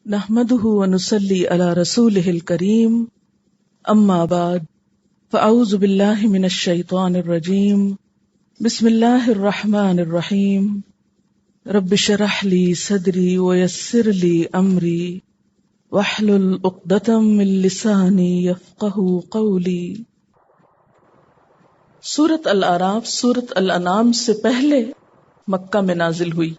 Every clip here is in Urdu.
نحمده ونصلي على رسوله الكريم اما بعد فاعوذ بالله من الشيطان الرجيم بسم الله الرحمن الرحيم رب اشرح لي صدري ويسر لي امري واحلل عقدة من لساني يفقهوا قولي۔ سورۃ الاعراف سورۃ الانعام سے پہلے مکہ میں نازل ہوئی،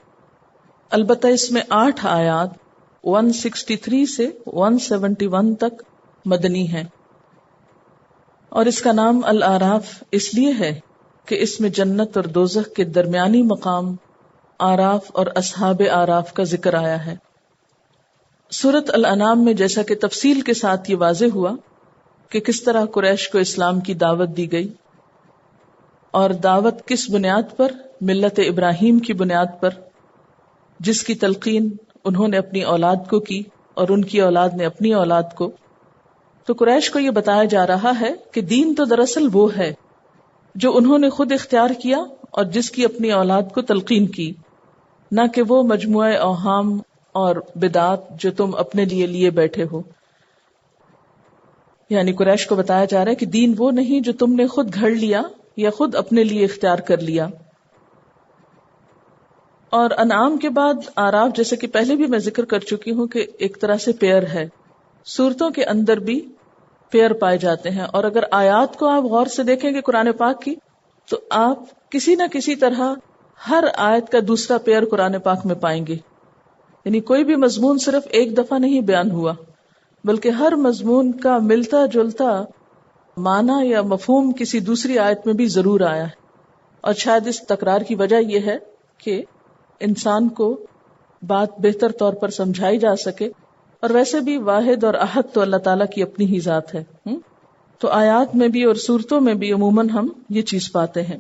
البتہ اس میں 8 آیات 163 سے 171 تک مدنی ہیں، اور اس کا نام الاعراف اس لیے ہے کہ اس میں جنت اور دوزخ کے درمیانی مقام اعراف اور اصحاب اعراف کا ذکر آیا ہے۔ سورۃ الانعام میں جیسا کہ تفصیل کے ساتھ یہ واضح ہوا کہ کس طرح قریش کو اسلام کی دعوت دی گئی، اور دعوت کس بنیاد پر؟ ملت ابراہیم کی بنیاد پر، جس کی تلقین انہوں نے اپنی اولاد کو کی اور ان کی اولاد نے اپنی اولاد کو۔ تو قریش کو یہ بتایا جا رہا ہے کہ دین تو دراصل وہ ہے جو انہوں نے خود اختیار کیا اور جس کی اپنی اولاد کو تلقین کی، نہ کہ وہ مجموعہ اوہام اور بدعات جو تم اپنے لیے بیٹھے ہو۔ یعنی قریش کو بتایا جا رہا ہے کہ دین وہ نہیں جو تم نے خود گھڑ لیا یا خود اپنے لیے اختیار کر لیا۔ اور انعام کے بعد اعراف، جیسے کہ پہلے بھی میں ذکر کر چکی ہوں کہ ایک طرح سے پیئر ہے، سورتوں کے اندر بھی پیئر پائے جاتے ہیں، اور اگر آیات کو آپ غور سے دیکھیں گے قرآن پاک کی، تو آپ کسی نہ کسی طرح ہر آیت کا دوسرا پیئر قرآن پاک میں پائیں گے۔ یعنی کوئی بھی مضمون صرف ایک دفعہ نہیں بیان ہوا، بلکہ ہر مضمون کا ملتا جلتا معنی یا مفہوم کسی دوسری آیت میں بھی ضرور آیا ہے۔ اور شاید اس تکرار کی وجہ یہ ہے کہ انسان کو بات بہتر طور پر سمجھائی جا سکے، اور ویسے بھی واحد اور احد تو اللہ تعالیٰ کی اپنی ہی ذات ہے۔ تو آیات میں بھی اور صورتوں میں بھی عموماً ہم یہ چیز پاتے ہیں۔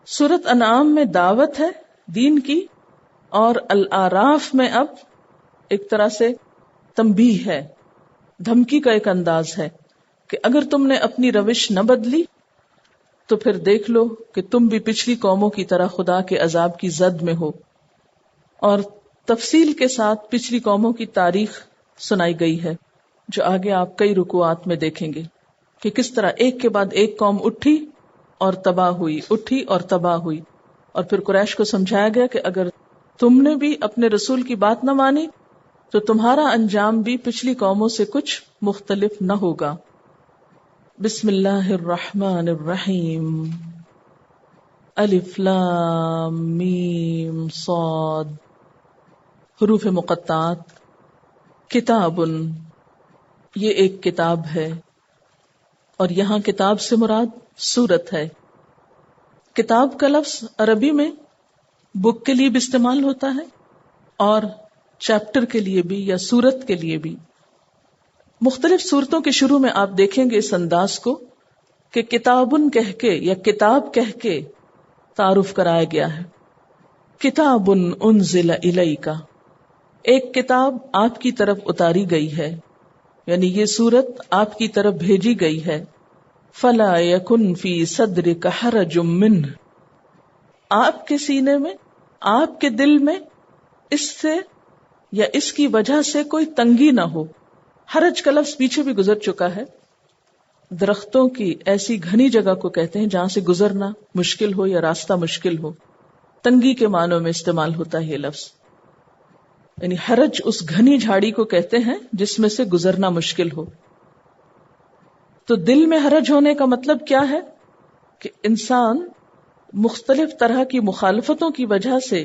سورۃ انعام میں دعوت ہے دین کی، اور الاعراف میں اب ایک طرح سے تنبیہ ہے، دھمکی کا ایک انداز ہے کہ اگر تم نے اپنی روش نہ بدلی تو پھر دیکھ لو کہ تم بھی پچھلی قوموں کی طرح خدا کے عذاب کی زد میں ہو۔ اور تفصیل کے ساتھ پچھلی قوموں کی تاریخ سنائی گئی ہے، جو آگے آپ کئی رکوعات میں دیکھیں گے کہ کس طرح ایک کے بعد ایک قوم اٹھی اور تباہ ہوئی، اٹھی اور تباہ ہوئی۔ اور پھر قریش کو سمجھایا گیا کہ اگر تم نے بھی اپنے رسول کی بات نہ مانی تو تمہارا انجام بھی پچھلی قوموں سے کچھ مختلف نہ ہوگا۔ بسم اللہ الرحمن الرحیم، الف لام میم صاد، حروف مقطعات۔ کتاب، یہ ایک کتاب ہے، اور یہاں کتاب سے مراد سورت ہے۔ کتاب کا لفظ عربی میں بک کے لیے بھی استعمال ہوتا ہے اور چیپٹر کے لیے بھی یا سورت کے لیے بھی۔ مختلف سورتوں کے شروع میں آپ دیکھیں گے اس انداز کو کہ کتابن کہہ کے یا کتاب کہہ کے تعارف کرایا گیا ہے۔ کتابن انزل الیک، ایک کتاب آپ کی طرف اتاری گئی ہے، یعنی یہ سورت آپ کی طرف بھیجی گئی ہے۔ فلا یکن فی صدرک حرج منہ، آپ کے سینے میں، آپ کے دل میں اس سے یا اس کی وجہ سے کوئی تنگی نہ ہو۔ حرج کا لفظ پیچھے بھی گزر چکا ہے، درختوں کی ایسی گھنی جگہ کو کہتے ہیں جہاں سے گزرنا مشکل ہو یا راستہ مشکل ہو، تنگی کے معنوں میں استعمال ہوتا ہے یہ لفظ۔ یعنی حرج اس گھنی جھاڑی کو کہتے ہیں جس میں سے گزرنا مشکل ہو۔ تو دل میں حرج ہونے کا مطلب کیا ہے؟ کہ انسان مختلف طرح کی مخالفتوں کی وجہ سے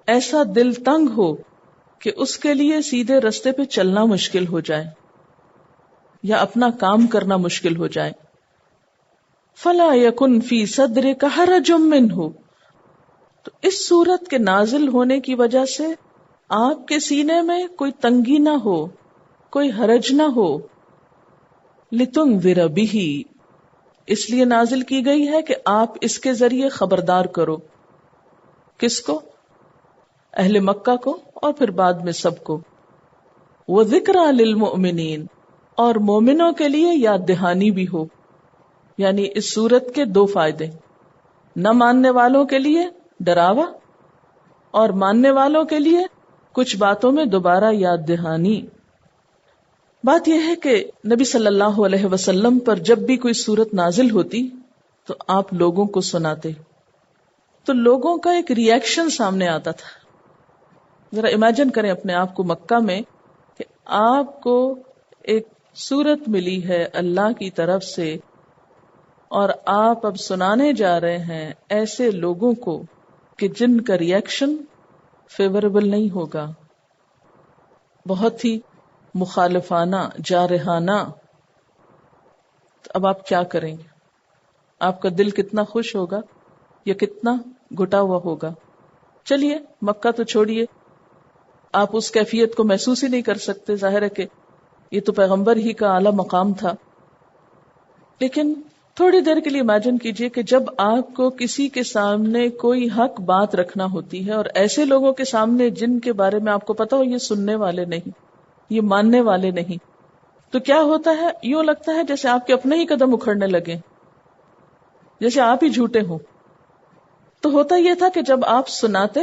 ایسا دل تنگ ہو کہ اس کے لیے سیدھے رستے پہ چلنا مشکل ہو جائے یا اپنا کام کرنا مشکل ہو جائے۔ فلا یکن فی صدرک حرج منہ، تو اس صورت کے نازل ہونے کی وجہ سے آپ کے سینے میں کوئی تنگی نہ ہو، کوئی حرج نہ ہو۔ لتنذر بہ، اس لیے نازل کی گئی ہے کہ آپ اس کے ذریعے خبردار کرو۔ کس کو؟ اہل مکہ کو، اور پھر بعد میں سب کو۔ وذکریٰ للمؤمنین، اور مومنوں کے لیے یاد دہانی بھی ہو۔ یعنی اس صورت کے 2 فائدے، نہ ماننے والوں کے لیے ڈراوا، اور ماننے والوں کے لیے کچھ باتوں میں دوبارہ یاد دہانی. بات یہ ہے کہ نبی صلی اللہ علیہ وسلم پر جب بھی کوئی صورت نازل ہوتی تو آپ لوگوں کو سناتے، تو لوگوں کا ایک ری ایکشن سامنے آتا تھا. ذرا امیجن کریں اپنے آپ کو مکہ میں کہ آپ کو ایک صورت ملی ہے اللہ کی طرف سے اور آپ اب سنانے جا رہے ہیں ایسے لوگوں کو کہ جن کا ری ایکشن فیوریبل نہیں ہوگا، بہت ہی مخالفانہ، جارحانہ. اب آپ کیا کریں گے؟ آپ کا دل کتنا خوش ہوگا یا کتنا گھٹا ہوا ہوگا؟ چلیے مکہ تو چھوڑیے، آپ اس کیفیت کو محسوس ہی نہیں کر سکتے، ظاہر ہے کہ یہ تو پیغمبر ہی کا اعلیٰ مقام تھا. لیکن تھوڑی دیر کے لیے امیجن کیجئے کہ جب آپ کو کسی کے سامنے کوئی حق بات رکھنا ہوتی ہے اور ایسے لوگوں کے سامنے جن کے بارے میں آپ کو پتا ہو یہ سننے والے نہیں، یہ ماننے والے نہیں، تو کیا ہوتا ہے؟ یوں لگتا ہے جیسے آپ کے اپنے ہی قدم اکھڑنے لگے، جیسے آپ ہی جھوٹے ہوں. تو ہوتا یہ تھا کہ جب آپ سناتے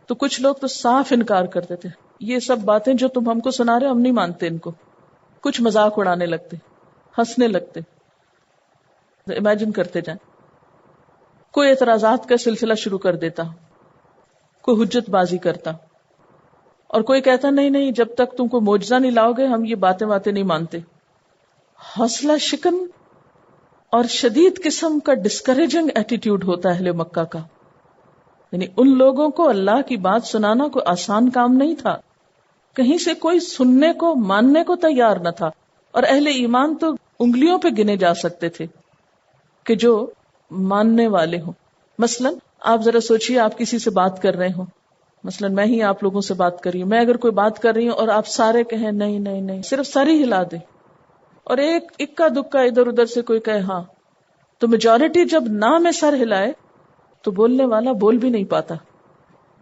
تو کچھ لوگ تو صاف انکار کرتے تھے، یہ سب باتیں جو تم ہم کو سنا رہے ہم نہیں مانتے ان کو. کچھ مذاق اڑانے لگتے، ہنسنے لگتے. امیجن کرتے جائیں کوئی اعتراضات کا سلسلہ شروع کر دیتا، کوئی حجت بازی کرتا، اور کوئی کہتا نہیں نہیں جب تک تم کو معجزہ نہیں لاؤ گے ہم یہ باتیں نہیں مانتے. حوصلہ شکن اور شدید قسم کا ڈسکریجنگ ایٹیٹیوڈ ہوتا ہے اہل مکہ کا. یعنی ان لوگوں کو اللہ کی بات سنانا کوئی آسان کام نہیں تھا، کہیں سے کوئی سننے کو ماننے کو تیار نہ تھا. اور اہل ایمان تو انگلیوں پہ گنے جا سکتے تھے کہ جو ماننے والے ہوں. مثلا آپ ذرا سوچئے، آپ کسی سے بات کر رہے ہوں، مثلا میں ہی آپ لوگوں سے بات کر رہی ہوں، میں اگر کوئی بات کر رہی ہوں اور آپ سارے کہیں نہیں نہیں نہیں، صرف سر ہی ہلا دیں، اور ایک اکا دکا ادھر ادھر سے کوئی کہے ہاں، تو میجورٹی جب نہ میں سر ہلائے تو بولنے والا بول بھی نہیں پاتا،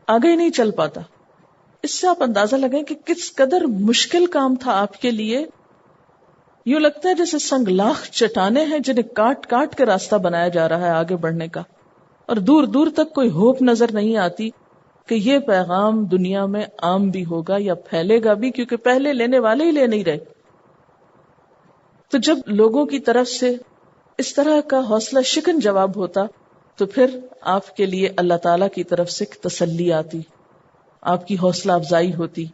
آگے ہی نہیں چل پاتا. اس سے آپ اندازہ لگائیں کہ کس قدر مشکل کام تھا آپ کے لیے. یوں لگتا ہے جیسے سنگلاخ چٹانیں ہیں جنہیں کاٹ کاٹ کے راستہ بنایا جا رہا ہے آگے بڑھنے کا، اور دور دور تک کوئی ہوپ نظر نہیں آتی کہ یہ پیغام دنیا میں عام بھی ہوگا یا پھیلے گا بھی، کیونکہ پہلے لینے والے ہی لے نہیں رہے. تو جب لوگوں کی طرف سے اس طرح کا حوصلہ شکن جواب ہوتا تو پھر آپ کے لیے اللہ تعالی کی طرف سے تسلی آتی، آپ کی حوصلہ افزائی ہوتی.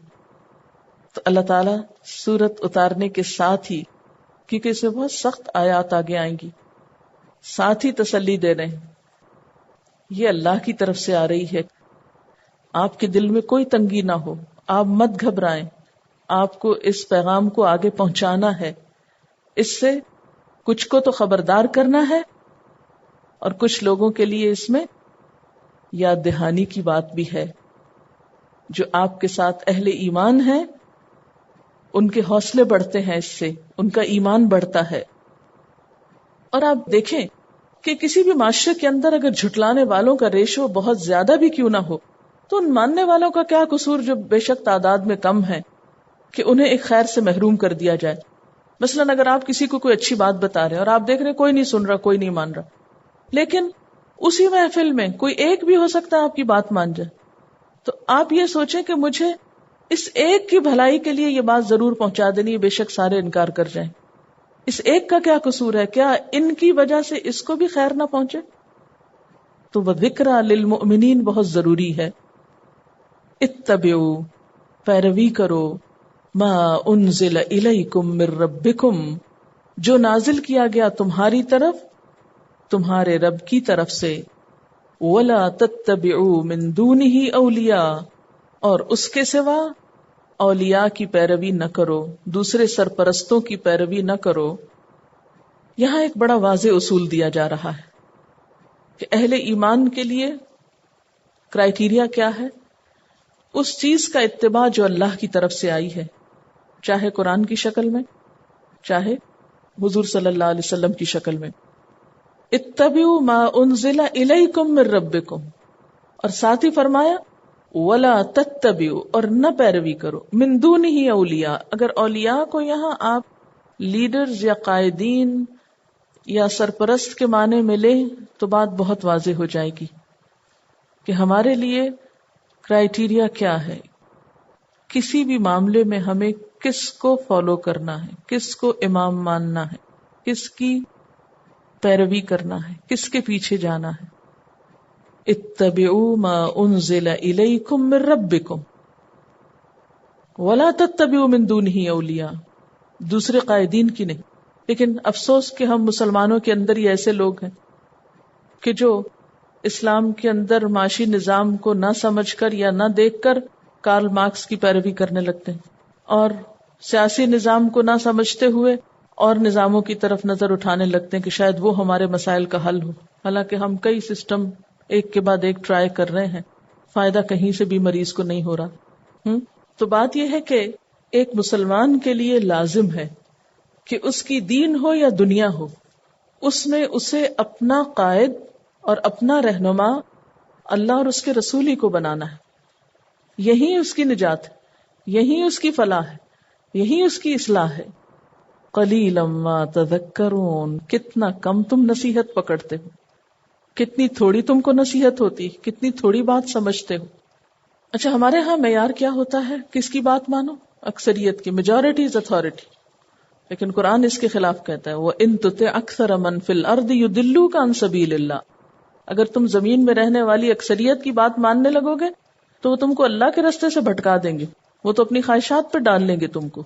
تو اللہ تعالیٰ سورت اتارنے کے ساتھ ہی، کیونکہ اس میں بہت سخت آیات آگے آئیں گی، ساتھ ہی تسلی دے رہے ہیں یہ اللہ کی طرف سے آ رہی ہے، آپ کے دل میں کوئی تنگی نہ ہو، آپ مت گھبرائیں، آپ کو اس پیغام کو آگے پہنچانا ہے. اس سے کچھ کو تو خبردار کرنا ہے اور کچھ لوگوں کے لیے اس میں یاد دہانی کی بات بھی ہے. جو آپ کے ساتھ اہل ایمان ہیں ان کے حوصلے بڑھتے ہیں، اس سے ان کا ایمان بڑھتا ہے. اور آپ دیکھیں کہ کسی بھی معاشرے کے اندر اگر جھٹلانے والوں کا ریشو بہت زیادہ بھی کیوں نہ ہو تو ان ماننے والوں کا کیا قصور جو بے شک تعداد میں کم ہے کہ انہیں ایک خیر سے محروم کر دیا جائے. مثلا اگر آپ کسی کو کوئی اچھی بات بتا رہے ہیں اور آپ دیکھ رہے ہیں کوئی نہیں سن رہا، کوئی نہیں مان رہا، لیکن اسی محفل میں کوئی ایک بھی ہو سکتا ہے آپ کی بات مان جائے، تو آپ یہ سوچیں کہ مجھے اس ایک کی بھلائی کے لیے یہ بات ضرور پہنچا دینی ہے، بے شک سارے انکار کر جائیں. اس ایک کا کیا قصور ہے؟ کیا ان کی وجہ سے اس کو بھی خیر نہ پہنچے؟ تو وَذِكْرَى لِلْمُؤْمِنِينَ بہت ضروری ہے. اتبعوا، پیروی کرو، ما انزل الیکم من ربکم، جو نازل کیا گیا تمہاری طرف تمہارے رب کی طرف سے. ولا تتبعوا من دونہ اولیاء، اور اس کے سوا اولیاء کی پیروی نہ کرو، دوسرے سرپرستوں کی پیروی نہ کرو. یہاں ایک بڑا واضح اصول دیا جا رہا ہے کہ اہل ایمان کے لیے کرائیٹیریا کیا ہے؟ اس چیز کا اتباع جو اللہ کی طرف سے آئی ہے، چاہے قرآن کی شکل میں، چاہے حضور صلی اللہ علیہ وسلم کی شکل میں. اتبعوا ما انزل الیکم من ربکم، اور ساتھ ہی فرمایا ولا تتبعوا، اور نہ پیروی کرو، من دونہ اولیاء. اگر اولیاء کو یہاں آپ لیڈرز یا قائدین یا سرپرست کے معنی میں لیں تو بات بہت واضح ہو جائے گی کہ ہمارے لیے کرائیٹیریا کیا ہے. کسی بھی معاملے میں ہمیں کس کو فالو کرنا ہے، کس کو امام ماننا ہے، کس کی پیروی کرنا ہے، کس کے پیچھے جانا ہے. اتبعوا ما انزل الیکم من ربکم ولا تتبعوا من دونہ اولیاء، دوسرے قائدین کی نہیں. لیکن افسوس کہ ہم مسلمانوں کے اندر ہی ایسے لوگ ہیں کہ جو اسلام کے اندر معاشی نظام کو نہ سمجھ کر یا نہ دیکھ کر کارل مارکس کی پیروی کرنے لگتے ہیں، اور سیاسی نظام کو نہ سمجھتے ہوئے اور نظاموں کی طرف نظر اٹھانے لگتے ہیں کہ شاید وہ ہمارے مسائل کا حل ہو. حالانکہ ہم کئی سسٹم ایک کے بعد ایک ٹرائی کر رہے ہیں، فائدہ کہیں سے بھی مریض کو نہیں ہو رہا. تو بات یہ ہے کہ ایک مسلمان کے لیے لازم ہے کہ اس کی دین ہو یا دنیا ہو، اس میں اسے اپنا قائد اور اپنا رہنما اللہ اور اس کے رسول ہی کو بنانا ہے. یہی اس کی نجات ہے، یہی اس کی فلاح ہے، یہی اس کی اصلاح ہے. قلیلا ما تذکرون، کتنا کم تم نصیحت پکڑتے ہو، کتنی تھوڑی تم کو نصیحت ہوتی، کتنی تھوڑی بات سمجھتے ہو. اچھا، ہمارے ہاں معیار کیا ہوتا ہے؟ کس کی بات مانو؟ اکثریت کی. Majority is authority. لیکن قرآن اس کے خلاف کہتا ہے وَإِن تُطِعْ أَكْثَرَ مَن فِي الْأَرْضِ يُضِلُّوكَ عَن سَبِيلِ اللَّهِ، اگر تم زمین میں رہنے والی اکثریت کی بات ماننے لگو گے تو وہ تم کو اللہ کے راستے سے بھٹکا دیں گے، وہ تو اپنی خواہشات پہ ڈال لیں گے تم کو.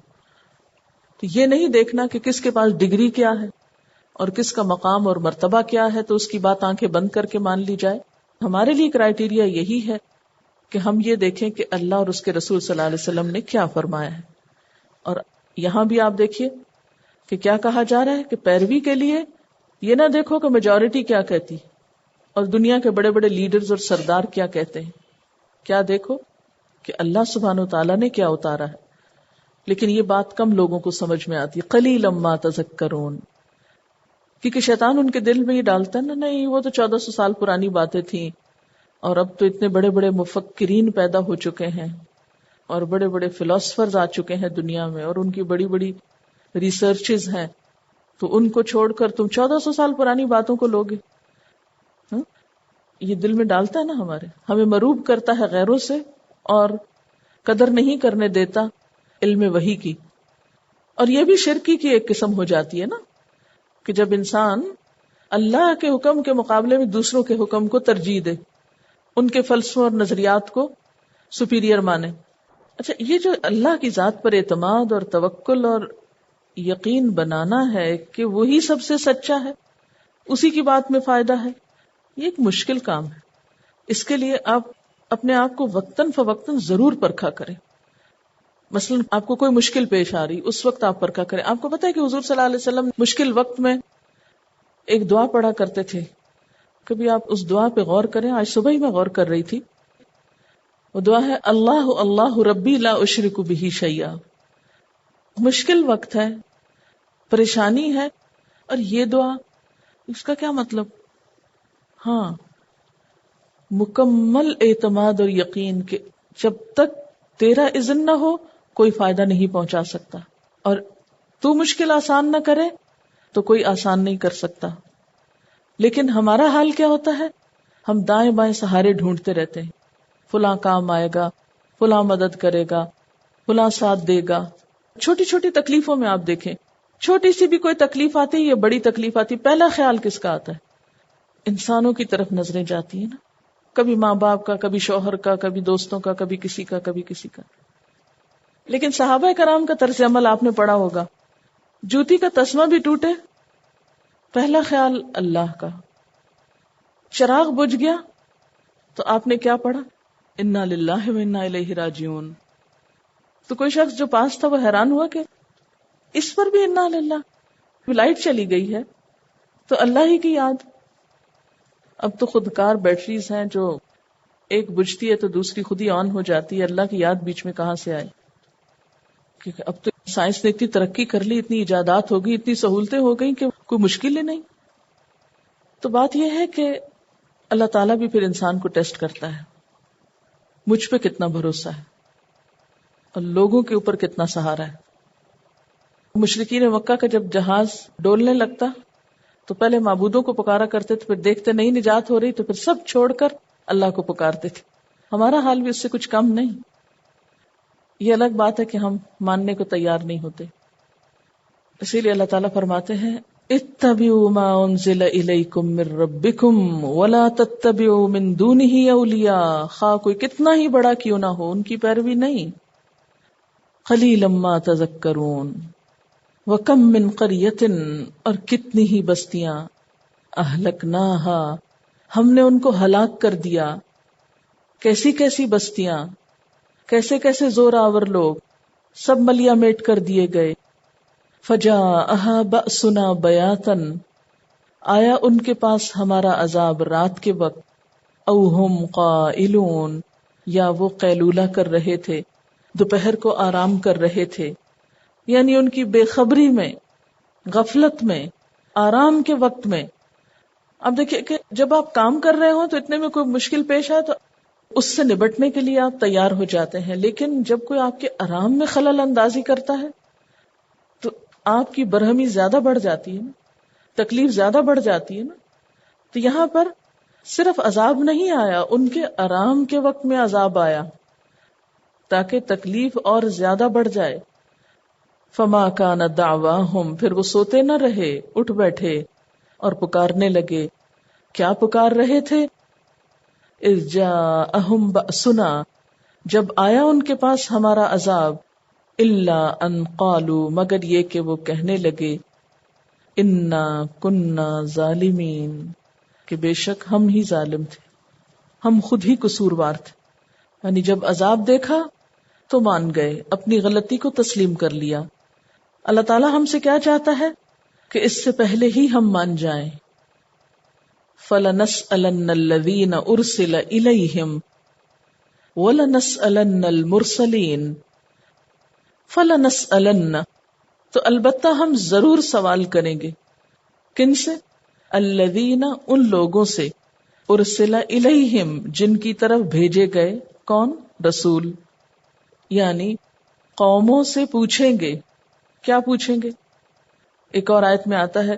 تو یہ نہیں دیکھنا کہ کس کے پاس ڈگری کیا ہے اور کس کا مقام اور مرتبہ کیا ہے تو اس کی بات آنکھیں بند کر کے مان لی جائے. ہمارے لیے کرائیٹیریا یہی ہے کہ ہم یہ دیکھیں کہ اللہ اور اس کے رسول صلی اللہ علیہ وسلم نے کیا فرمایا ہے. اور یہاں بھی آپ دیکھیے کہ کیا کہا جا رہا ہے کہ پیروی کے لیے یہ نہ دیکھو کہ میجورٹی کیا کہتی اور دنیا کے بڑے بڑے لیڈرز اور سردار کیا کہتے ہیں، کیا دیکھو کہ اللہ سبحانہ و تعالیٰ نے کیا اتارا ہے. لیکن یہ بات کم لوگوں کو سمجھ میں آتی ہے. قلیلا ما تذکرون، کیونکہ شیطان ان کے دل میں یہ ڈالتا ہے نا، نہیں وہ تو 1400 سال پرانی باتیں تھیں اور اب تو اتنے بڑے بڑے مفکرین پیدا ہو چکے ہیں اور بڑے بڑے فلاسفرز آ چکے ہیں دنیا میں اور ان کی بڑی بڑی ریسرچز ہیں، تو ان کو چھوڑ کر تم 1400 سال پرانی باتوں کو لوگے. یہ دل میں ڈالتا ہے نا ہمارے، ہمیں مروب کرتا ہے غیروں سے اور قدر نہیں کرنے دیتا علم وحی کی. اور یہ بھی شرکی کی ایک قسم ہو جاتی ہے نا کہ جب انسان اللہ کے حکم کے مقابلے میں دوسروں کے حکم کو ترجیح دے، ان کے فلسفوں اور نظریات کو سپیریئر مانے. اچھا، یہ جو اللہ کی ذات پر اعتماد اور توکل اور یقین بنانا ہے کہ وہی سب سے سچا ہے، اسی کی بات میں فائدہ ہے، یہ ایک مشکل کام ہے. اس کے لیے آپ اپنے آپ کو وقتاً فوقتاً ضرور پرکھا کریں. مثلا آپ کو کوئی مشکل پیش آ رہی، اس وقت آپ پرکھا کریں. آپ کو پتہ ہے کہ حضور صلی اللہ علیہ وسلم مشکل وقت میں ایک دعا پڑھا کرتے تھے. کبھی آپ اس دعا پہ غور کریں. آج صبح ہی میں غور کر رہی تھی. وہ دعا ہے اللہ اللہ ربی لا اشرک بہ شیئا. مشکل وقت ہے، پریشانی ہے، اور یہ دعا، اس کا کیا مطلب؟ ہاں، مکمل اعتماد اور یقین کہ جب تک تیرا اذن نہ ہو کوئی فائدہ نہیں پہنچا سکتا، اور تو مشکل آسان نہ کرے تو کوئی آسان نہیں کر سکتا. لیکن ہمارا حال کیا ہوتا ہے؟ ہم دائیں بائیں سہارے ڈھونڈتے رہتے ہیں. فلاں کام آئے گا، فلاں مدد کرے گا، فلاں ساتھ دے گا. چھوٹی چھوٹی تکلیفوں میں آپ دیکھیں، چھوٹی سی بھی کوئی تکلیف آتی ہے یا بڑی تکلیف آتی، پہلا خیال کس کا آتا ہے؟ انسانوں کی طرف نظریں جاتی ہیں نا، کبھی ماں باپ کا، کبھی شوہر کا، کبھی دوستوں کا، کبھی کسی کا، کبھی کسی کا. لیکن صحابہ کرام کا طرز عمل آپ نے پڑھا ہوگا، جوتی کا تسمہ بھی ٹوٹے، پہلا خیال اللہ کا. چراغ بجھ گیا تو آپ نے کیا پڑھا؟ انا للہ و انا الیہ راجعون. تو کوئی شخص جو پاس تھا وہ حیران ہوا کہ اس پر بھی انا للہ، لائٹ چلی گئی ہے تو اللہ ہی کی یاد. اب تو خودکار بیٹریز ہیں جو ایک بجھتی ہے تو دوسری خود ہی آن ہو جاتی ہے. اللہ کی یاد بیچ میں کہاں سے آئے؟ کیونکہ اب تو سائنس نے اتنی ترقی کر لی، اتنی ایجادات ہو گئی، اتنی سہولتیں ہو گئی کہ کوئی مشکل ہی نہیں. تو بات یہ ہے کہ اللہ تعالیٰ بھی پھر انسان کو ٹیسٹ کرتا ہے، مجھ پہ کتنا بھروسہ ہے اور لوگوں کے اوپر کتنا سہارا ہے. مشرکین مکہ کا جب جہاز ڈولنے لگتا تو پہلے معبودوں کو پکارا کرتے تھے، پھر دیکھتے نہیں نجات ہو رہی تو پھر سب چھوڑ کر اللہ کو پکارتے تھے. ہمارا حال بھی اس سے کچھ کم نہیں. یہ الگ بات ہے کہ ہم ماننے کو تیار نہیں ہوتے. اسی لیے اللہ تعالیٰ فرماتے ہیں اتبعوا ما انزل الیکم من ربکم ولا تتبعوا من دونہ اولیاء، خواہ کوئی کتنا ہی بڑا کیوں نہ ہو ان کی پیروی نہیں. قلیلا ما تذکرون، وکم من قریۃ، اور کتنی ہی بستیاں، اہلکناہا، ہم نے ان کو ہلاک کر دیا. کیسی کیسی بستیاں، کیسے کیسے زور آور لوگ، سب ملیا میٹ کر دیے گئے. فجاءها بأسنا بیاتن، آیا ان کے پاس ہمارا عذاب رات کے وقت. او ہم قائلون، یا وہ قیلولہ کر رہے تھے، دوپہر کو آرام کر رہے تھے. یعنی ان کی بے خبری میں، غفلت میں، آرام کے وقت میں. اب دیکھیں کہ جب آپ کام کر رہے ہوں تو اتنے میں کوئی مشکل پیش آئے تو اس سے نبٹنے کے لیے آپ تیار ہو جاتے ہیں، لیکن جب کوئی آپ کے آرام میں خلل اندازی کرتا ہے تو آپ کی برہمی زیادہ بڑھ جاتی ہے نا، تکلیف زیادہ بڑھ جاتی ہے نا. تو یہاں پر صرف عذاب نہیں آیا، ان کے آرام کے وقت میں عذاب آیا تاکہ تکلیف اور زیادہ بڑھ جائے. فما کان دعواہم، پھر وہ سوتے نہ رہے، اٹھ بیٹھے اور پکارنے لگے. کیا پکار رہے تھے؟ اذ جاءہم بأسنا، جب آیا ان کے پاس ہمارا عذاب. الا ان قالوا، مگر یہ کہ وہ کہنے لگے، انا کننا ظالمین، کہ بے شک ہم ہی ظالم تھے، ہم خود ہی قصوروار تھے. یعنی جب عذاب دیکھا تو مان گئے، اپنی غلطی کو تسلیم کر لیا. اللہ تعالیٰ ہم سے کیا چاہتا ہے کہ اس سے پہلے ہی ہم مان جائیں. فَلَنَسْأَلَنَّ الَّذِينَ أُرْسِلَ إِلَيْهِمْ وَلَنَسْأَلَنَّ الْمُرْسَلِينَ. فَلَنَسْأَلَنَّ، تو البتہ ہم ضرور سوال کریں گے. کن سے؟ الذین، ان لوگوں سے، ارسل الیہم، جن کی طرف بھیجے گئے. کون؟ رسول. یعنی قوموں سے پوچھیں گے. کیا پوچھیں گے؟ ایک اور آیت میں آتا ہے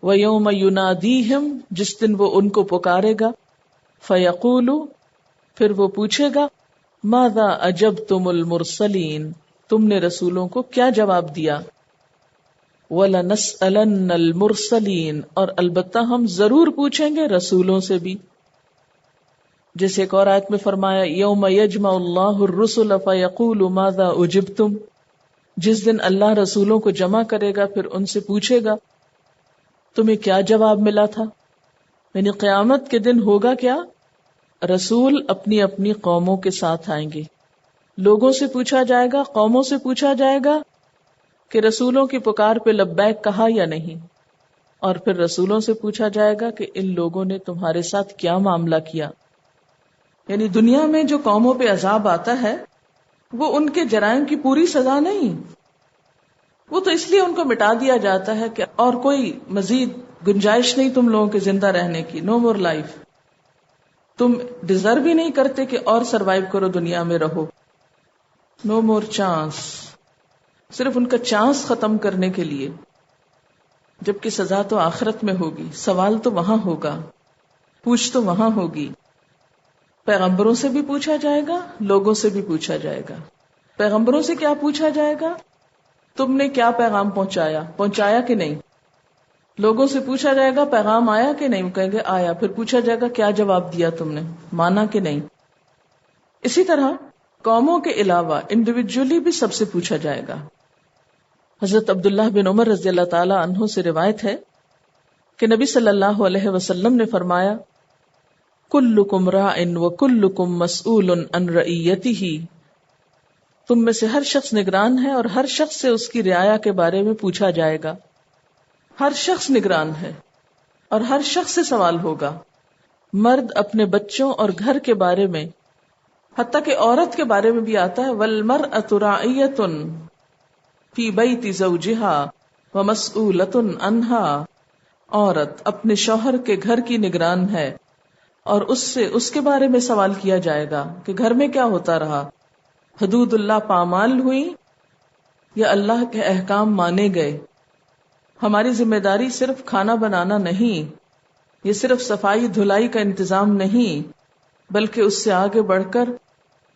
وَيَوْمَ يُنَادِيهِمْ، جس دن وہ ان کو پکارے گا. فَيَقُولُ، پھر وہ پوچھے گا مَاذَا أَجَبْتُمُ الْمُرْسَلِينَ، تم نے رسولوں کو کیا جواب دیا. وَلَنَسْأَلَنَّ الْمُرْسَلِينَ، اور البتہ ہم ضرور پوچھیں گے رسولوں سے بھی. جیسے ایک اور آیت میں فرمایا یوم یجمع اللہ الرسل فیقول ماذا اجبتم، جس دن اللہ رسولوں کو جمع کرے گا پھر ان سے پوچھے گا تمہیں کیا جواب ملا تھا. یعنی قیامت کے دن ہوگا کیا؟ رسول اپنی اپنی قوموں کے ساتھ آئیں گے. لوگوں سے پوچھا جائے گا، قوموں سے پوچھا جائے گا کہ رسولوں کی پکار پہ لبیک کہا یا نہیں، اور پھر رسولوں سے پوچھا جائے گا کہ ان لوگوں نے تمہارے ساتھ کیا معاملہ کیا. یعنی دنیا میں جو قوموں پہ عذاب آتا ہے وہ ان کے جرائم کی پوری سزا نہیں، وہ تو اس لیے ان کو مٹا دیا جاتا ہے کہ اور کوئی مزید گنجائش نہیں تم لوگوں کے زندہ رہنے کی. نو مور لائف، تم ڈیزرو ہی نہیں کرتے کہ اور سروائیو کرو، دنیا میں رہو. نو مور چانس، صرف ان کا چانس ختم کرنے کے لیے. جبکہ سزا تو آخرت میں ہوگی، سوال تو وہاں ہوگا، پوچھ تو وہاں ہوگی. پیغمبروں سے بھی پوچھا جائے گا، لوگوں سے بھی پوچھا جائے گا. پیغمبروں سے کیا پوچھا جائے گا؟ تم نے کیا پیغام پہنچایا کہ نہیں. لوگوں سے پوچھا جائے گا پیغام آیا کہ نہیں، وہ کہیں گے آیا. پھر پوچھا جائے گا کیا جواب دیا تم نے، مانا کہ نہیں. اسی طرح قوموں کے علاوہ انڈیویجولی بھی سب سے پوچھا جائے گا. حضرت عبداللہ بن عمر رضی اللہ تعالی عنہ سے روایت ہے کہ نبی صلی اللہ علیہ وسلم نے فرمایا کلکم راع وکلکم مسئول عن رعیتہ، تم میں سے ہر شخص نگران ہے اور ہر شخص سے اس کی رعایا کے بارے میں پوچھا جائے گا. ہر شخص نگران ہے اور ہر شخص سے سوال ہوگا. مرد اپنے بچوں اور گھر کے بارے میں، حتیٰ کہ عورت کے بارے میں بھی آتا ہے والمرأة راعیة فی بیت زوجها ومسئولة عنها، عورت اپنے شوہر کے گھر کی نگران ہے اور اس سے اس کے بارے میں سوال کیا جائے گا کہ گھر میں کیا ہوتا رہا، حدود اللہ پامال ہوئی یا اللہ کے احکام مانے گئے. ہماری ذمہ داری صرف کھانا بنانا نہیں، یہ صرف صفائی دھلائی کا انتظام نہیں، بلکہ اس سے آگے بڑھ کر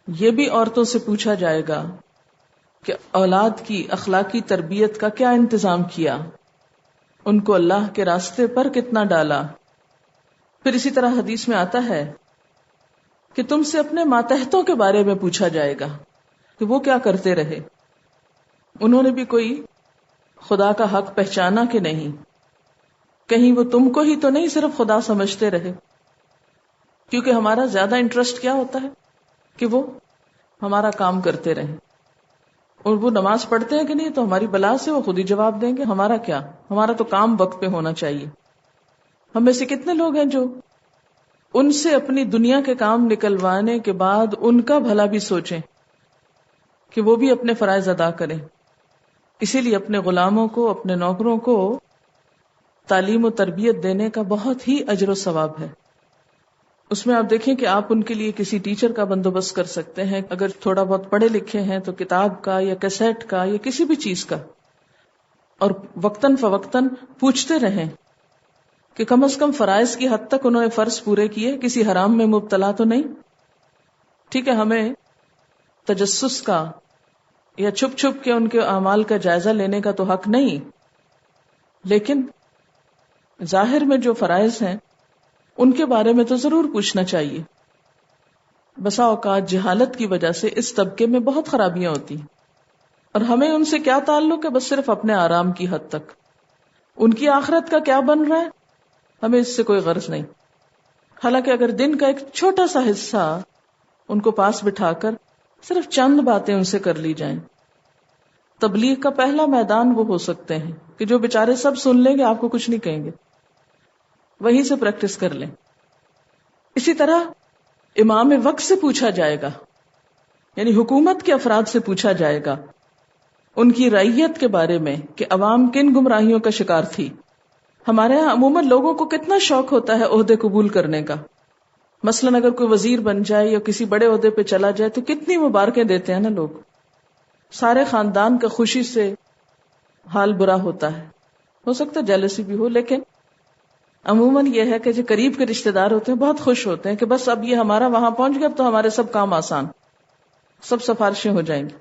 یہ بھی عورتوں سے پوچھا جائے گا کہ اولاد کی اخلاقی تربیت کا کیا انتظام کیا، ان کو اللہ کے راستے پر کتنا ڈالا. پھر اسی طرح حدیث میں آتا ہے کہ تم سے اپنے ماتحتوں کے بارے میں پوچھا جائے گا کہ وہ کیا کرتے رہے، انہوں نے بھی کوئی خدا کا حق پہچانا کہ نہیں، کہیں وہ تم کو ہی تو نہیں صرف خدا سمجھتے رہے. کیونکہ ہمارا زیادہ انٹرسٹ کیا ہوتا ہے کہ وہ ہمارا کام کرتے رہیں، اور وہ نماز پڑھتے ہیں کہ نہیں تو ہماری بلا سے وہ خود ہی جواب دیں گے، ہمارا کیا، ہمارا تو کام وقت پہ ہونا چاہیے. ہم میں سے کتنے لوگ ہیں جو ان سے اپنی دنیا کے کام نکلوانے کے بعد ان کا بھلا بھی سوچیں کہ وہ بھی اپنے فرائض ادا کریں. اسی لیے اپنے غلاموں کو، اپنے نوکروں کو تعلیم و تربیت دینے کا بہت ہی اجر و ثواب ہے. اس میں آپ دیکھیں کہ آپ ان کے لیے کسی ٹیچر کا بندوبست کر سکتے ہیں، اگر تھوڑا بہت پڑھے لکھے ہیں تو کتاب کا یا کیسٹ کا یا کسی بھی چیز کا، اور وقتاً فوقتاً پوچھتے رہیں کہ کم از کم فرائض کی حد تک انہوں نے فرض پورے کیے، کسی حرام میں مبتلا تو نہیں. ٹھیک ہے، ہمیں تجسس کا یا چھپ چھپ کے ان کے اعمال کا جائزہ لینے کا تو حق نہیں، لیکن ظاہر میں جو فرائض ہیں ان کے بارے میں تو ضرور پوچھنا چاہیے. بسا اوقات جہالت کی وجہ سے اس طبقے میں بہت خرابیاں ہوتی ہیں، اور ہمیں ان سے کیا تعلق ہے؟ بس صرف اپنے آرام کی حد تک. ان کی آخرت کا کیا بن رہا ہے ہمیں اس سے کوئی غرض نہیں. حالانکہ اگر دن کا ایک چھوٹا سا حصہ ان کو پاس بٹھا کر صرف چند باتیں ان سے کر لی جائیں. تبلیغ کا پہلا میدان وہ ہو سکتے ہیں کہ جو بیچارے سب سن لیں گے، آپ کو کچھ نہیں کہیں گے، وہیں سے پریکٹس کر لیں. اسی طرح امام وقت سے پوچھا جائے گا، یعنی حکومت کے افراد سے پوچھا جائے گا ان کی رعیت کے بارے میں کہ عوام کن گمراہیوں کا شکار تھی. ہمارے ہاں عموماً لوگوں کو کتنا شوق ہوتا ہے عہدے قبول کرنے کا. مثلاً اگر کوئی وزیر بن جائے یا کسی بڑے عہدے پہ چلا جائے تو کتنی مبارکیں دیتے ہیں نا لوگ، سارے خاندان کا خوشی سے حال برا ہوتا ہے. ہو سکتا ہے جیلسی بھی ہو، لیکن عموماً یہ ہے کہ جو قریب کے رشتہ دار ہوتے ہیں بہت خوش ہوتے ہیں کہ بس اب یہ ہمارا وہاں پہنچ گیا تو ہمارے سب کام آسان، سب سفارشیں ہو جائیں گی.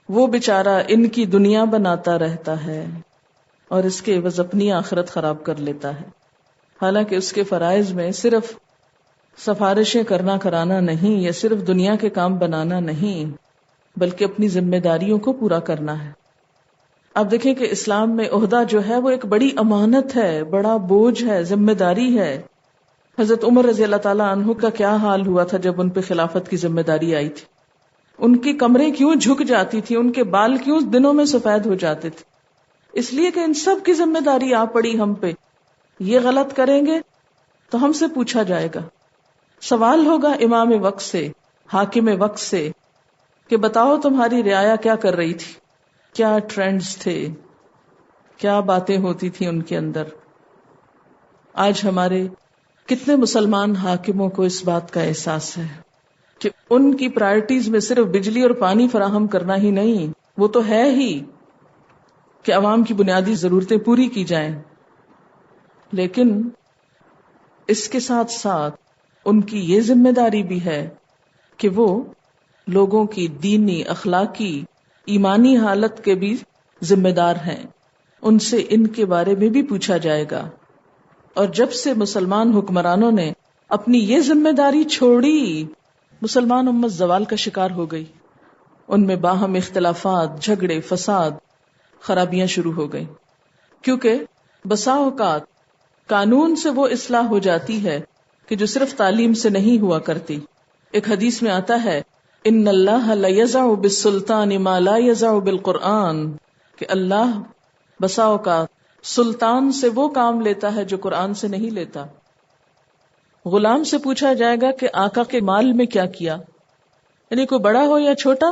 وہ بیچارہ ان کی دنیا بناتا رہتا ہے اور اس کے عوض اپنی آخرت خراب کر لیتا ہے. حالانکہ اس کے فرائض میں صرف سفارشیں کرنا کرانا نہیں، یا صرف دنیا کے کام بنانا نہیں، بلکہ اپنی ذمہ داریوں کو پورا کرنا ہے. اب دیکھیں کہ اسلام میں عہدہ جو ہے وہ ایک بڑی امانت ہے، بڑا بوجھ ہے، ذمہ داری ہے. حضرت عمر رضی اللہ تعالیٰ عنہ کا کیا حال ہوا تھا جب ان پہ خلافت کی ذمہ داری آئی تھی. ان کی کمریں کیوں جھک جاتی تھی، ان کے بال کیوں دنوں میں سفید ہو جاتے تھے؟ اس لیے کہ ان سب کی ذمہ داری آ پڑی ہم پہ. یہ غلط کریں گے تو ہم سے پوچھا جائے گا، سوال ہوگا امام وقت سے، حاکم وقت سے کہ بتاؤ تمہاری رعایا کیا کر رہی تھی، کیا ٹرینڈز تھے، کیا باتیں ہوتی تھی ان کے اندر. آج ہمارے کتنے مسلمان حاکموں کو اس بات کا احساس ہے کہ ان کی پرائرٹیز میں صرف بجلی اور پانی فراہم کرنا ہی نہیں، وہ تو ہے ہی کہ عوام کی بنیادی ضرورتیں پوری کی جائیں، لیکن اس کے ساتھ ساتھ ان کی یہ ذمہ داری بھی ہے کہ وہ لوگوں کی دینی، اخلاقی، ایمانی حالت کے بھی ذمہ دار ہیں. ان سے ان کے بارے میں بھی پوچھا جائے گا. اور جب سے مسلمان حکمرانوں نے اپنی یہ ذمہ داری چھوڑی، مسلمان امت زوال کا شکار ہو گئی. ان میں باہم اختلافات، جھگڑے، فساد، خرابیاں شروع ہو گئی. کیونکہ بسا اوقات قانون سے وہ اصلاح ہو جاتی ہے کہ جو صرف تعلیم سے نہیں ہوا کرتی. ایک حدیث میں آتا ہے ان اللہ لیضع بالسلطان ما لا یضع بالقرآن، کہ اللہ بسا اوقات سلطان سے وہ کام لیتا ہے جو قرآن سے نہیں لیتا. غلام سے پوچھا جائے گا کہ آقا کے مال میں کیا کیا، یعنی کوئی بڑا ہو یا چھوٹا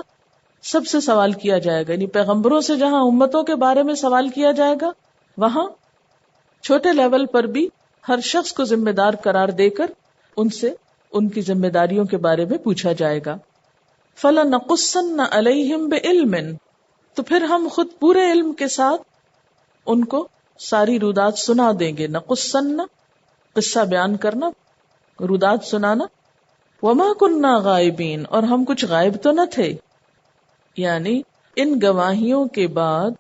سب سے سوال کیا جائے گا. یعنی پیغمبروں سے جہاں امتوں کے بارے میں سوال کیا جائے گا، وہاں چھوٹے لیول پر بھی ہر شخص کو ذمہ دار قرار دے کر ان سے ان کی ذمہ داریوں کے بارے میں پوچھا جائے گا. فَلَنَقُصَّنَّ عَلَيْهِمْ بِعِلْمٍ، تو پھر ہم خود پورے علم کے ساتھ ان کو ساری رودات سنا دیں گے. نقصن، قصہ بیان کرنا، رودات سنانا. وَمَا كُنَّا غَائِبِينَ، اور ہم کچھ غائب تو نہ تھے. یعنی ان گواہیوں کے بعد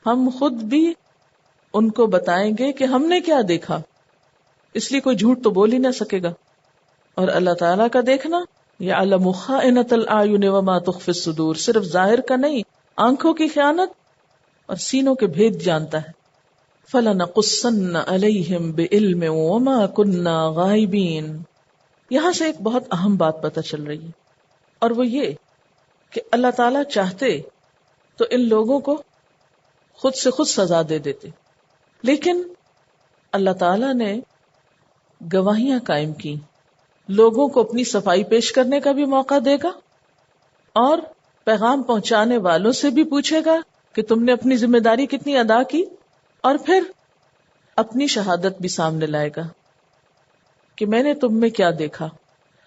ہم خود بھی ان کو بتائیں گے کہ ہم نے کیا دیکھا، اس لیے کوئی جھوٹ تو بول ہی نہ سکے گا. اور اللہ تعالیٰ کا دیکھنا یعلم خائنۃ الاعین وما تخفی الصدور، صرف ظاہر کا نہیں، آنکھوں کی خیانت اور سینوں کے بھید جانتا ہے. فَلَنَقُصَّنَّ عَلَيْهِمْ بِعِلْمٍ وَمَا كُنَّا غَائِبِينَ. یہاں سے ایک بہت اہم بات پتہ چل رہی ہے، اور وہ یہ کہ اللہ تعالیٰ چاہتے تو ان لوگوں کو خود سے خود سزا دے دیتے، لیکن اللہ تعالیٰ نے گواہیاں قائم کی، لوگوں کو اپنی صفائی پیش کرنے کا بھی موقع دے گا، اور پیغام پہنچانے والوں سے بھی پوچھے گا کہ تم نے اپنی ذمہ داری کتنی ادا کی، اور پھر اپنی شہادت بھی سامنے لائے گا کہ میں نے تم میں کیا دیکھا.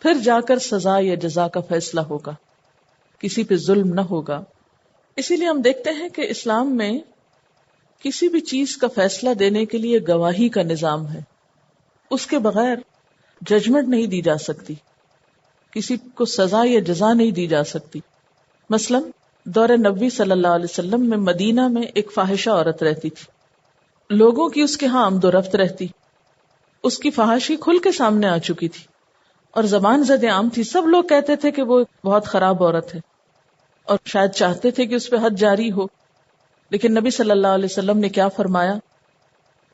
پھر جا کر سزا یا جزا کا فیصلہ ہوگا، کسی پہ ظلم نہ ہوگا. اسی لیے ہم دیکھتے ہیں کہ اسلام میں کسی بھی چیز کا فیصلہ دینے کے لیے گواہی کا نظام ہے. اس کے بغیر ججمنٹ نہیں دی جا سکتی، کسی کو سزا یا جزا نہیں دی جا سکتی. مثلا دور نبوی صلی اللہ علیہ وسلم میں مدینہ میں ایک فاحشہ عورت رہتی تھی، لوگوں کی اس کے ہاں آمد و رفت رہتی، اس کی فحاشی کھل کے سامنے آ چکی تھی اور زبان زد عام تھی. سب لوگ کہتے تھے کہ وہ بہت خراب عورت ہے اور شاید چاہتے تھے کہ اس پہ حد جاری ہو. لیکن نبی صلی اللہ علیہ وسلم نے کیا فرمایا؟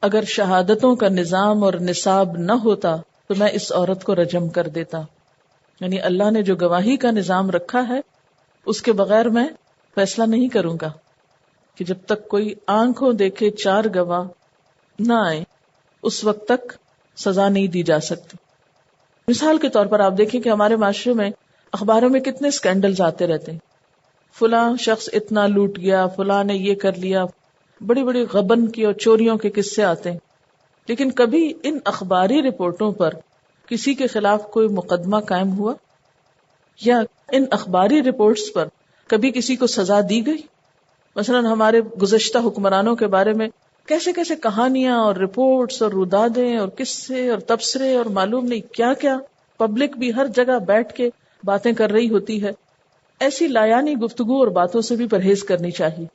اگر شہادتوں کا نظام اور نصاب نہ ہوتا تو میں اس عورت کو رجم کر دیتا. یعنی اللہ نے جو گواہی کا نظام رکھا ہے اس کے بغیر میں فیصلہ نہیں کروں گا، کہ جب تک کوئی آنکھوں دیکھے چار گواہ نہ آئے اس وقت تک سزا نہیں دی جا سکتی. مثال کے طور پر آپ دیکھیں کہ ہمارے معاشرے میں اخباروں میں کتنے سکینڈلز آتے رہتے ہیں، فلاں شخص اتنا لوٹ گیا، فلاں نے یہ کر لیا، بڑی بڑی غبن کی اور چوریوں کے قصے آتے ہیں. لیکن کبھی ان اخباری رپورٹوں پر کسی کے خلاف کوئی مقدمہ قائم ہوا، یا ان اخباری رپورٹس پر کبھی کسی کو سزا دی گئی؟ مثلا ہمارے گزشتہ حکمرانوں کے بارے میں کیسے کیسے کہانیاں اور رپورٹس اور رودادیں اور قصے اور تبصرے اور معلوم نہیں کیا کیا، پبلک بھی ہر جگہ بیٹھ کے باتیں کر رہی ہوتی ہے. ایسی لایانی گفتگو اور باتوں سے بھی پرہیز کرنی چاہیے.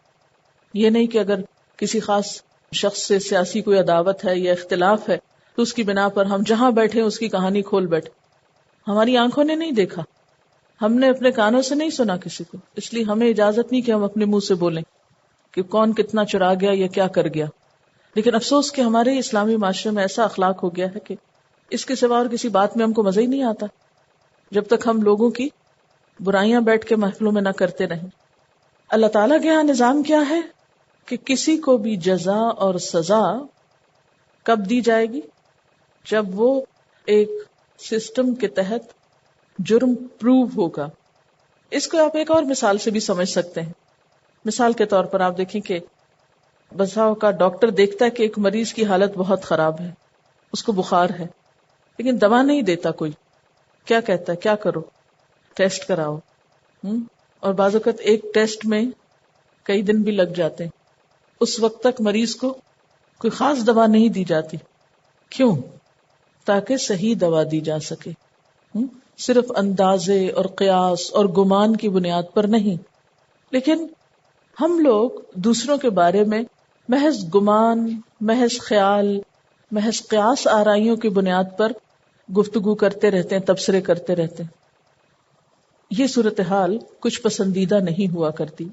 یہ نہیں کہ اگر کسی خاص شخص سے سیاسی کوئی عداوت ہے یا اختلاف ہے تو اس کی بنا پر ہم جہاں بیٹھے اس کی کہانی کھول بیٹھے. ہماری آنکھوں نے نہیں دیکھا، ہم نے اپنے کانوں سے نہیں سنا کسی کو، اس لیے ہمیں اجازت نہیں کہ ہم اپنے منہ سے بولیں کہ کون کتنا چرا گیا یا کیا کر گیا. لیکن افسوس کہ ہمارے اسلامی معاشرے میں ایسا اخلاق ہو گیا ہے کہ اس کے سوا اور کسی بات میں ہم کو مزہ ہی نہیں آتا جب تک ہم لوگوں کی برائیاں بیٹھ کے محفلوں میں نہ کرتے رہیں. اللہ تعالیٰ کے یہاں نظام کیا ہے کہ کسی کو بھی جزا اور سزا کب دی جائے گی؟ جب وہ ایک سسٹم کے تحت جرم پروو ہوگا. اس کو آپ ایک اور مثال سے بھی سمجھ سکتے ہیں. مثال کے طور پر آپ دیکھیں کہ بسا اوقات ڈاکٹر دیکھتا ہے کہ ایک مریض کی حالت بہت خراب ہے، اس کو بخار ہے، لیکن دوا نہیں دیتا. کوئی کیا کہتا ہے؟ کیا کرو؟ ٹیسٹ کراؤ. اور بعض اوقات ایک ٹیسٹ میں کئی دن بھی لگ جاتے ہیں. اس وقت تک مریض کو کوئی خاص دوا نہیں دی جاتی. کیوں؟ تاکہ صحیح دوا دی جا سکے، صرف اندازے اور قیاس اور گمان کی بنیاد پر نہیں. لیکن ہم لوگ دوسروں کے بارے میں محض گمان، محض خیال، محض قیاس آرائیوں کی بنیاد پر گفتگو کرتے رہتے ہیں، تبصرے کرتے رہتے ہیں. یہ صورتحال کچھ پسندیدہ نہیں ہوا کرتی.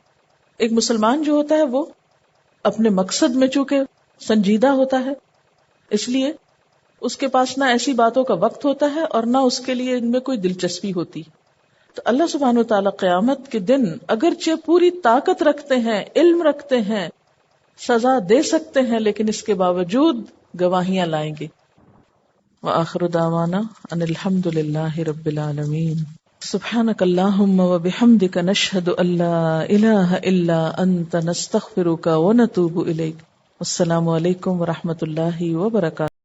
ایک مسلمان جو ہوتا ہے وہ اپنے مقصد میں چونکہ سنجیدہ ہوتا ہے، اس لیے اس کے پاس نہ ایسی باتوں کا وقت ہوتا ہے اور نہ اس کے لیے ان میں کوئی دلچسپی ہوتی. تو اللہ سبحانہ وتعالی قیامت کے دن اگرچہ پوری طاقت رکھتے ہیں، علم رکھتے ہیں، سزا دے سکتے ہیں، لیکن اس کے باوجود گواہیاں لائیں گے. وآخر دعوانا ان الحمد للہ رب العالمین. سبحانک اللہم وبحمدک نشہد ان لا الہ الا انت نستغفرک ونتوب الیک. السلام علیکم ورحمۃ اللہ وبرکاتہ.